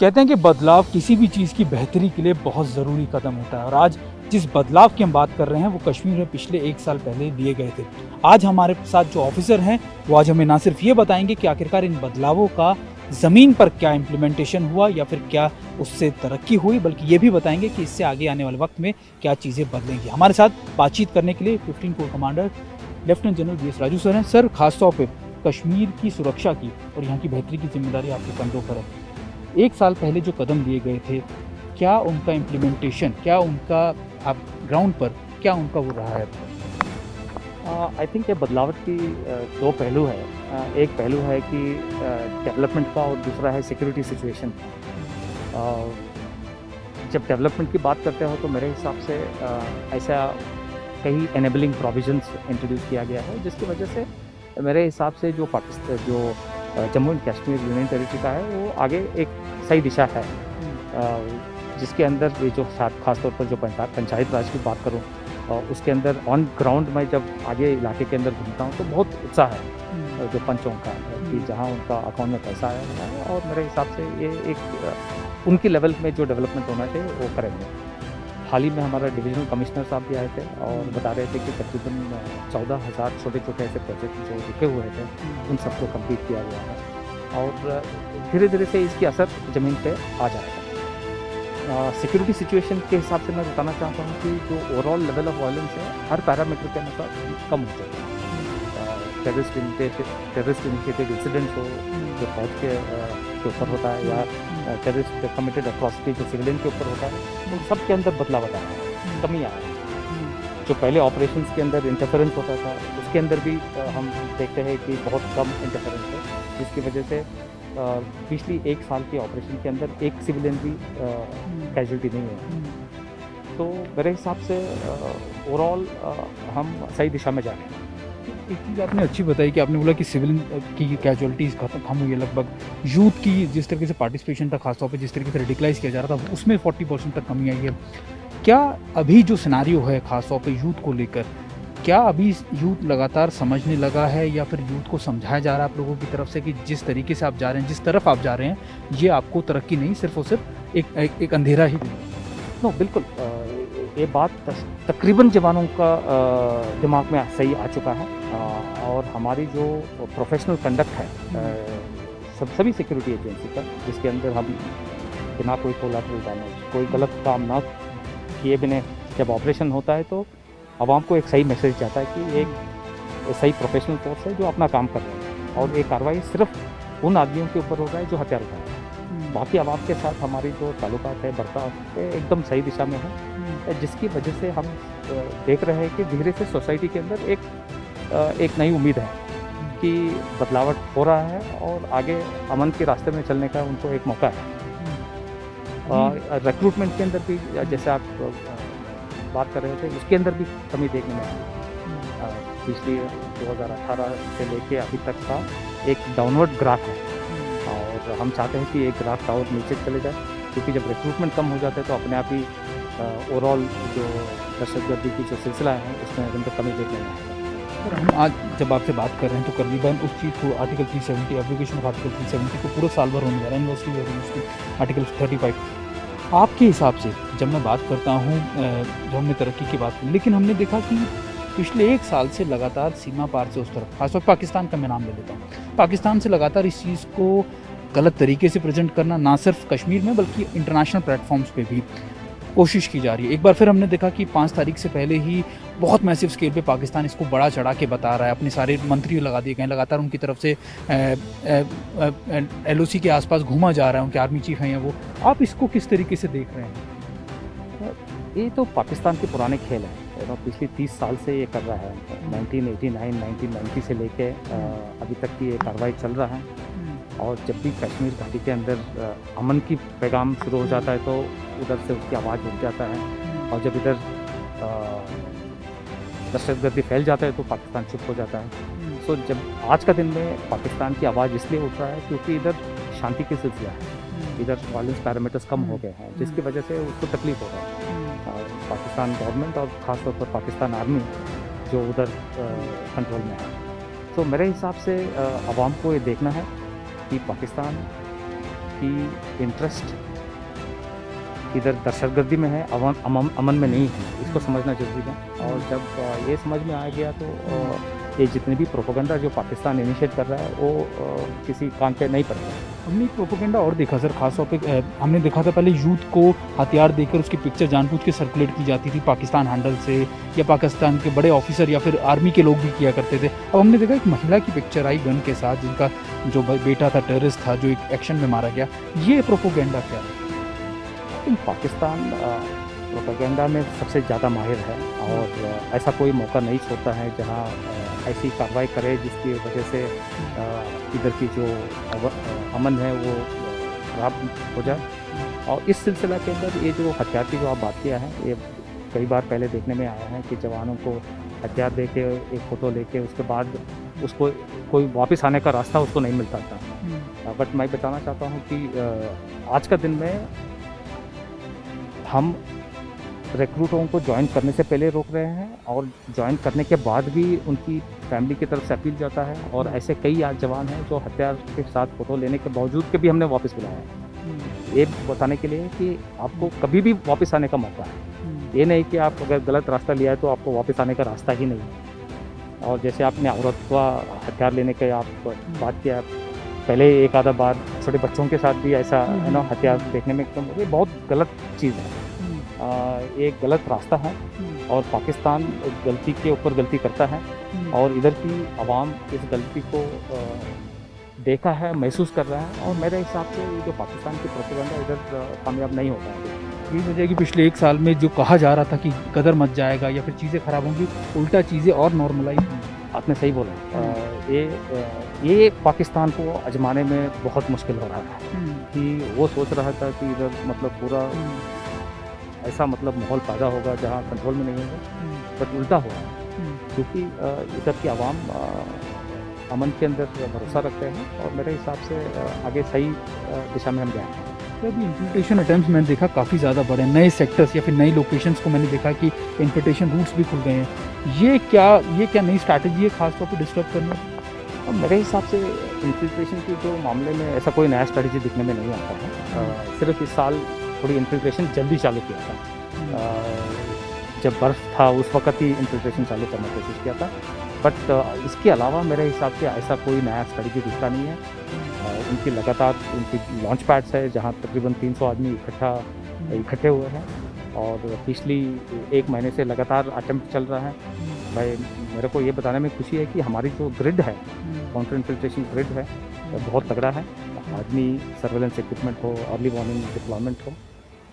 कहते हैं कि बदलाव किसी भी चीज़ की बेहतरी के लिए बहुत ज़रूरी कदम होता है और आज जिस बदलाव की हम बात कर रहे हैं वो कश्मीर में पिछले 1 साल पहले लिए गए थे। आज हमारे साथ जो ऑफिसर हैं वो आज हमें ना सिर्फ ये बताएंगे कि आखिरकार इन बदलावों का ज़मीन पर क्या इम्प्लीमेंटेशन हुआ या फिर क्या उससे तरक्की हुई, बल्कि ये भी बताएंगे कि इससे आगे आने वाले वक्त में क्या चीज़ें बदलेंगी। हमारे साथ बातचीत करने के लिए 15 core commander lieutenant general BS Raju sir हैं। सर, खासतौर पर कश्मीर की सुरक्षा की और यहाँ की बेहतरी की जिम्मेदारी आपके कंधों पर है। 1 साल पहले जो कदम लिए गए थे, क्या उनका इम्प्लीमेंटेशन, क्या उनका आप ग्राउंड पर क्या उनका वो रहा है? आई थिंक ये बदलावट की दो पहलू है। एक पहलू है कि डेवलपमेंट का और दूसरा है सिक्योरिटी सिचुएशन। जब डेवलपमेंट की बात करते हो तो मेरे हिसाब से ऐसा कई एनेबलिंग प्रोविजंस इंट्रोड्यूस किया गया है, जिसकी वजह से मेरे हिसाब से जो Jammu and Kashmir union territory का है वो आगे एक सही दिशा है, जिसके अंदर ये जो खासतौर पर जो पंचायत राज की बात करूँ, उसके अंदर ऑन ग्राउंड में जब आगे इलाके के अंदर घूमता हूँ तो बहुत उत्साह है जो पंचों का, कि जहाँ उनका अकाउंट में पैसा आया हुआ है और मेरे हिसाब से ये एक उनकी लेवल में जो डेवलपमेंट होना चाहिए वो करेंगे। हाल ही में हमारा डिविजनल कमिश्नर साहब भी आए थे और बता रहे थे कि तकरीबन 14,000 छोटे छोटे ऐसे प्रोजेक्ट जो रुके हुए थे उन सबको कंप्लीट किया गया है और धीरे धीरे से इसकी असर ज़मीन पे आ जाएगा। सिक्योरिटी सिचुएशन के हिसाब से मैं बताना चाहता हूँ कि जो ओवरऑल लेवल ऑफ वायलेंस है हर पैरामीटर के अनुसार कम हो जाएगा। टेररिस्ट इनिशिएटेड इंसिडेंट्स हो जो फौज के ऊपर होता है या टेररिस्ट कमिटेड अट्रॉसिटी जो सिविलियन के ऊपर होता है, तो सबके अंदर बदलाव आता है, कमी आया है। जो पहले ऑपरेशंस के अंदर इंटरफेरेंस होता था उसके अंदर भी हम देखते हैं कि बहुत कम इंटरफेरेंस है, जिसकी वजह से पिछली 1 साल के ऑपरेशन के अंदर एक सिविलियन भी कैजुअल्टी नहीं हुआ। तो मेरे हिसाब से ओवरऑल हम सही दिशा में जा रहे हैं। एक चीज़ आपने अच्छी बताई कि आपने बोला कि सिविल की कैजुअलिटीज़ कम हुई है लगभग। यूथ की जिस तरीके से पार्टिसिपेशन था, खासतौर पे जिस तरीके से रेडिकलाइज़ किया जा रहा था, उसमें 40% तक कमी आई है। क्या अभी जो सिनारियो है खासतौर पे यूथ को लेकर, क्या अभी यूथ लगातार समझने लगा है या फिर यूथ को समझाया जा रहा है आप लोगों की तरफ से कि जिस तरीके से आप जा रहे हैं, जिस तरफ आप जा रहे हैं, ये आपको तरक्की नहीं, सिर्फ और सिर्फ एक अंधेरा ही देगा? नो, बिल्कुल ये बात तकरीबन जवानों का दिमाग में सही आ चुका है और हमारी जो प्रोफेशनल कंडक्ट है सभी सिक्योरिटी एजेंसी का, जिसके अंदर हम बिना कोई कोलैटरल डैमेज, कोई गलत काम ना किए बिना जब ऑपरेशन होता है तो आवाम को एक सही मैसेज जाता है कि एक सही प्रोफेशनल फोर्स है जो अपना काम कर रहे हैं और ये कार्रवाई सिर्फ उन आदमियों के ऊपर हो रहा है जो हथियार उठाए हैं। बाकी आवाम के साथ हमारी जो ताल्लुकात है, बर्ताव है, एकदम सही दिशा में है, जिसकी वजह से हम देख रहे हैं कि धीरे से सोसाइटी के अंदर एक नई उम्मीद है कि बदलावट हो रहा है और आगे अमन के रास्ते में चलने का उनको एक मौका है। रिक्रूटमेंट के अंदर भी जैसे आप बात कर रहे थे, उसके अंदर भी कमी देखने में आई। पिछली 2018 से लेके अभी तक का एक डाउनवर्ड ग्राफ है और हम चाहते हैं कि एक ग्राफ और नीचे चले जाए, क्योंकि जब रिक्रूटमेंट कम हो जाता है तो अपने आप ही ओवरऑल जो दहशतगर्दी की जो सिलसिला है उसमें अंदर कमी देखने में आएगा। और हम आज जब आपसे बात कर रहे हैं तो करीबन उस चीज़ को आर्टिकल 370, एप्लीकेशन ऑफ आर्टिकल 370 को पूरा साल भर होने जा रहा है, यूनिवर्सिटी आर्टिकल 35। आपके हिसाब से जब मैं बात करता हूँ, जो हमने तरक्की की बात की, लेकिन हमने देखा कि पिछले 1 साल से लगातार सीमा पार से उस तरफ, खासतौर पाकिस्तान का मैं नाम ले लेता हूँ, पाकिस्तान से लगातार इस चीज़ को गलत तरीके से प्रेजेंट करना, ना सिर्फ कश्मीर में बल्कि इंटरनेशनल प्लेटफॉर्म्स पे भी कोशिश की जा रही है। एक बार फिर हमने देखा कि 5 तारीख से पहले ही बहुत मैसिव स्केल पे पाकिस्तान इसको बड़ा चढ़ा के बता रहा है, अपने सारे मंत्री लगा दिए गए, लगातार उनकी तरफ से LOC के आसपास घूमा जा रहा है, उनके आर्मी चीफ हैं वो। आप इसको किस तरीके से देख रहे हैं? ये तो पाकिस्तान के पुराने खेल हैं, पिछले 30 साल से ये कर रहा है। 1989, 1990 से लेके अभी तक की ये कार्रवाई चल रहा है और जब भी कश्मीर घाटी के अंदर अमन की पैगाम शुरू हो जाता है तो उधर से उसकी आवाज़ उठ जाता है और जब इधर दहशतगर्दी फैल जाता है तो पाकिस्तान चुप हो जाता है। सो जब आज का दिन में पाकिस्तान की आवाज़ इसलिए उठ रहा है क्योंकि इधर शांति की सिलसिला है, इधर वायलेंस पैरामीटर्स कम हो गए हैं, जिसकी वजह से उसको तकलीफ हो रहा है। पाकिस्तान गवर्नमेंट और ख़ासतौर पर पाकिस्तान आर्मी जो उधर कंट्रोल में है। तो मेरे हिसाब से आवाम को ये देखना है कि पाकिस्तान कि इंटरेस्ट इधर दहशतगर्दी में है, अमन में नहीं है, इसको समझना जरूरी है। और जब ये समझ में आ गया तो ये जितने भी प्रोपेगेंडा जो पाकिस्तान इनिशिएट कर रहा है वो किसी कान पे नहीं पड़ेगा। हमने एक प्रोपेगेंडा और देखा सर, खास तौर पे हमने देखा था पहले यूथ को हथियार देकर उसकी पिक्चर जानबूझ के सर्कुलेट की जाती थी पाकिस्तान हैंडल से, या पाकिस्तान के बड़े ऑफिसर या फिर आर्मी के लोग भी किया करते थे। अब हमने देखा एक महिला की पिक्चर आई गन के साथ, जिनका जो बेटा था टेररिस्ट था, जो एक एक्शन में मारा गया। ये प्रोपेगेंडा क्या है? पाकिस्तान प्रोपेगेंडा में सबसे ज़्यादा माहिर है और ऐसा कोई मौका नहीं छोड़ता है जहां ऐसी कार्रवाई करे जिसकी वजह से इधर की जो अमन है वो खराब हो जाए। और इस सिलसिला के अंदर ये जो हथियार की जो आप बात किया है, ये कई बार पहले देखने में आया है कि जवानों को हथियार दे के एक फ़ोटो लेके उसके बाद उसको कोई वापस आने का रास्ता उसको नहीं मिलता था। बट मैं बताना चाहता हूँ कि आज का दिन में हम रिक्रूटों को ज्वाइन करने से पहले रोक रहे हैं और ज्वाइन करने के बाद भी उनकी फैमिली की तरफ से अपील जाता है। और ऐसे कई आज जवान हैं जो हथियार के साथ फ़ोटो लेने के बावजूद के भी हमने वापस बुलाया है, ये बताने के लिए कि आपको कभी भी वापस आने का मौका है। ये नहीं कि आप अगर गलत रास्ता लिया है तो आपको वापस आने का रास्ता ही नहीं है। और जैसे आपने औरत का हथियार लेने के आप बात किया, पहले एक आधा बार छोटे बच्चों के साथ भी ऐसा है ना हथियार देखने में, ये बहुत गलत चीज़ है, एक गलत रास्ता है। और पाकिस्तान गलती के ऊपर गलती करता है और इधर की आवाम इस गलती को देखा है, महसूस कर रहा है। और मेरे हिसाब से ये जो पाकिस्तान की प्रोपेगेंडा इधर कामयाब नहीं होता है। ये वजह है कि पिछले एक साल में जो कहा जा रहा था कि कदर मच जाएगा या फिर चीज़ें खराब होंगी, उल्टा चीज़ें और नॉर्मलाइज हुई। आपने सही बोला। ये पाकिस्तान को आजमाने में बहुत मुश्किल हो रहा है कि वो सोच रहा था कि इधर मतलब पूरा ऐसा मतलब माहौल पैदा होगा जहाँ कंट्रोल में नहीं होगा, बट उल्टा हो रहा है क्योंकि इधर की आवाम अमन के अंदर भरोसा रखते हैं और मेरे हिसाब से आगे सही दिशा में हम जाएंगे। अभी इन्फिल्ट्रेशन अटैम्प्ट मैंने देखा काफ़ी ज़्यादा बढ़े, नए सेक्टर्स या फिर नई लोकेशंस को मैंने देखा कि इन्फिल्ट्रेशन रूट्स भी खुल गए हैं। ये क्या नई स्ट्रैटेजी है खासतौर पर डिस्टर्ब करने की? और मेरे हिसाब से इन्फिल्ट्रेशन की जो मामले में ऐसा कोई नया स्ट्रैटेजी दिखने में नहीं आता है। सिर्फ इस साल थोड़ी इन्फिल्ट्रेशन जल्दी चालू किया था, जब बर्फ़ था उस वक्त ही इन्फिल्ट्रेशन चालू करने की कोशिश किया था। बट इसके अलावा मेरे हिसाब से ऐसा कोई नया स्ट्रैटेजी दिखता नहीं है। उनकी लगातार उनकी लॉन्च पैड्स है जहाँ तकरीबन 300 आदमी इकट्ठे हुए हैं और पिछली एक महीने से लगातार अटेम्प्ट चल रहा है। भाई मेरे को ये बताने में खुशी है कि हमारी जो ग्रिड है, काउंटर इन्फिल्ट्रेशन ग्रिड है, बहुत तगड़ा है। आदमी सर्वेलेंस इक्विपमेंट हो, अर्ली वार्निंग डिप्लॉयमेंट हो,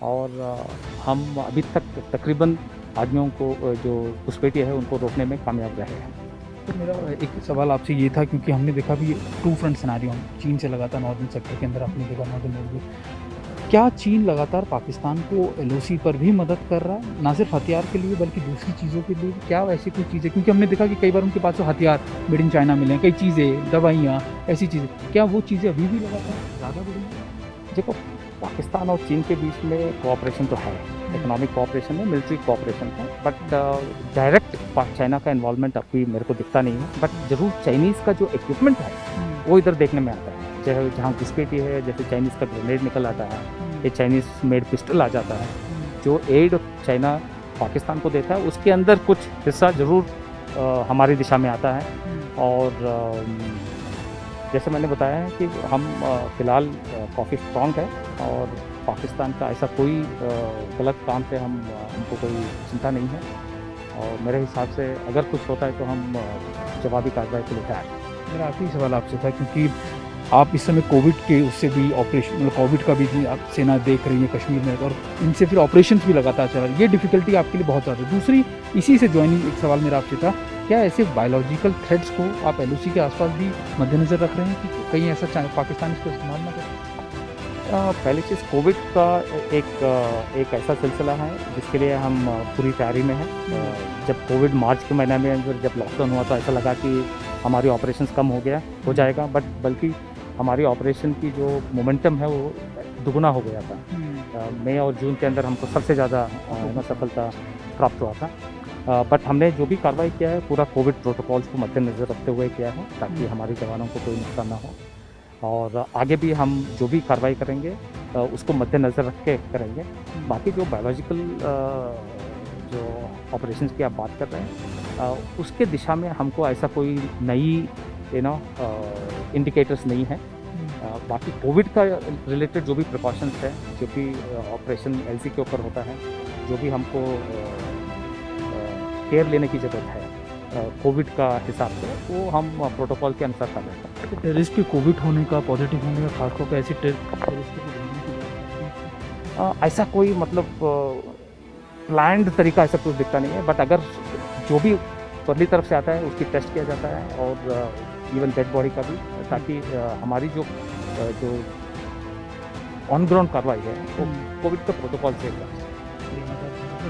और हम अभी तक तकरीबन आदमियों को जो घुसपैठिए है उनको रोकने में कामयाब रहे हैं। तो मेरा एक सवाल आपसे ये था, क्योंकि हमने देखा भी टू फ्रंट सिनेरियो चीन से लगातार नॉर्दर्न सेक्टर के अंदर आपने देखा नॉर्दर्न में, क्या चीन लगातार पाकिस्तान को एलओसी पर भी मदद कर रहा है, ना सिर्फ हथियार के लिए बल्कि दूसरी चीज़ों के लिए? क्या ऐसी कोई चीज़ें, क्योंकि हमने देखा कि कई बार उनके पास तो हथियार मेड इन चाइना मिले हैं, कई चीज़ें, दवाइयाँ, ऐसी चीज़ें, क्या वो चीज़ें अभी भी लगातार ज़्यादा बढ़ी? देखो, पाकिस्तान और चीन के बीच में कोऑपरेशन तो है, इकोनॉमिक कोऑपरेशन है, मिलिट्री कोऑपरेशन है, बट डायरेक्ट चाइना का इन्वॉल्वमेंट अभी मेरे को दिखता नहीं है। बट ज़रूर चाइनीज़ का जो इक्विपमेंट है वो इधर देखने में आता है, चाहे जहाँ घुसपैठी है, जैसे चाइनीज़ का ग्रेनेड निकल आता है, ये चाइनीज़ मेड पिस्टल आ जाता है, जो एड चाइना पाकिस्तान को देता है उसके अंदर कुछ हिस्सा ज़रूर हमारी दिशा में आता है। और जैसे मैंने बताया है कि हम फ़िलहाल काफ़ी स्ट्रॉन्ग है और पाकिस्तान का ऐसा कोई गलत काम पे हमको कोई चिंता नहीं है। और मेरे हिसाब से अगर कुछ होता है तो हम जवाबी कार्रवाई के लिए तैयार हैं। मेरा आखिरी सवाल आपसे था, क्योंकि आप इस समय कोविड के उससे भी ऑपरेशन, मतलब कोविड का भी आप सेना देख रही है कश्मीर में, और इनसे फिर ऑपरेशंस भी लगातार चल रहा है, ये डिफ़िकल्टी आपके लिए बहुत ज़्यादा है। दूसरी इसी से ज्वाइनिंग एक सवाल मेरा आपसे था, क्या ऐसे बायोलॉजिकल थ्रेट्स को आप एलओसी के आसपास भी मद्देनज़र रख रहे हैं कि कहीं ऐसा पाकिस्तान इसको इस्तेमाल ना करे? पहली चीज़, कोविड का एक ऐसा सिलसिला है जिसके लिए हम पूरी तैयारी में हैं। जब कोविड मार्च के महीने में जब लॉकडाउन हुआ तो ऐसा लगा कि हमारी ऑपरेशंस कम हो जाएगा, बट बल्कि हमारी ऑपरेशन की जो मोमेंटम है वो दुगुना हो गया था। मई और जून के अंदर हमको सबसे ज़्यादा सफलता प्राप्त हुआ था। बट हमने जो भी कार्रवाई किया है पूरा कोविड प्रोटोकॉल्स को मद्देनज़र रखते हुए किया है ताकि हमारे जवानों को कोई नुकसान ना हो। और आगे भी हम जो भी कार्रवाई करेंगे उसको मद्देनज़र रख के करेंगे। बाकी जो बायोलॉजिकल जो ऑपरेशंस की आप बात कर रहे हैं उसके दिशा में हमको ऐसा कोई नई इंडिकेटर्स नहीं है। बाकी कोविड का रिलेटेड जो भी प्रिकॉशंस है, जो भी ऑपरेशन एलसी के ऊपर होता है, जो भी हमको केयर लेने की ज़रूरत है कोविड का हिसाब से, वो हम प्रोटोकॉल के अनुसार कर रहे हैं। टेररिस्ट के कोविड होने का, पॉजिटिव होने का, खासतौर पर ऐसे टेररिस्ट की होने की बात ऐसा कोई मतलब प्लान्ड तरीका ऐसा कुछ दिखता नहीं है, बट अगर जो भी परली तरफ से आता है उसकी टेस्ट किया जाता है, और इवन डेड बॉडी का भी, ताकि हमारी जो ऑन ग्राउंड कार्रवाई है वो कोविड के प्रोटोकॉल से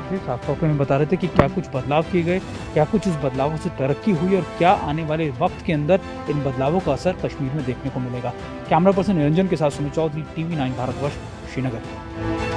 साफ तौर पे हमें बता रहे थे कि क्या कुछ बदलाव किए गए, क्या कुछ उस बदलावों से तरक्की हुई और क्या आने वाले वक्त के अंदर इन बदलावों का असर कश्मीर में देखने को मिलेगा। कैमरा पर्सन निरंजन के साथ सुमित चौधरी, TV9 भारतवर्ष, श्रीनगर।